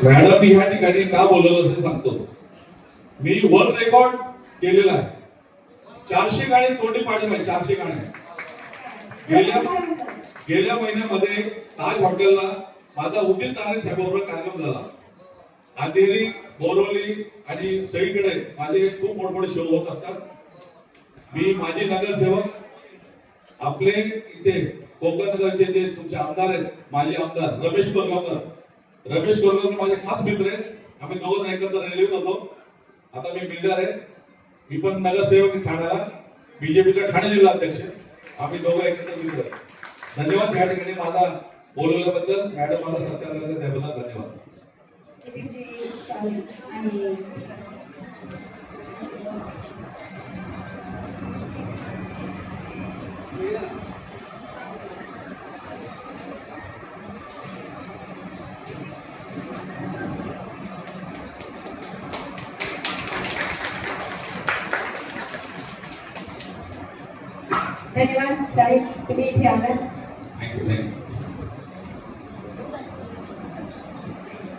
मॅडमनी ह्या ठिकाणी का बोलवलं असं सांगतो. मी वर्ल्ड रेकॉर्ड केलेला आहे. 400 गाणी तोंडी पाडली पाहिजे. 400 गाणी गेल्या महिन्यामध्ये ताज हॉटेलला माझा उदित नारायण साहेबांबरोबर कार्यक्रम झाला. अंधेरी, बोरवली आणि सगळीकडे माझे खूप मोठमोठे शो होत असतात. मी माजी नगरसेवक आपले इथे कोकण नगरचे जे तुमचे आमदार आहेत, माजी आमदार रमेश कोरगावकर माझे खास मित्र आहेत. आम्ही दोघं एकत्र रेल्वेत होतो. आता मी बिल्डर आहे. मी पण नगरसेवक ठाण्याला, बीजेपीचा ठाणे जिल्हा अध्यक्ष. आम्ही दोघं एकत्र मित्र. धन्यवाद या ठिकाणी मला बोलवल्याबद्दल. मॅडम मला सत्कार करण्याचा त्याबद्दल धन्यवाद. धन्यवाद साहेब, तुम्ही इथे आलात. थँक्यू.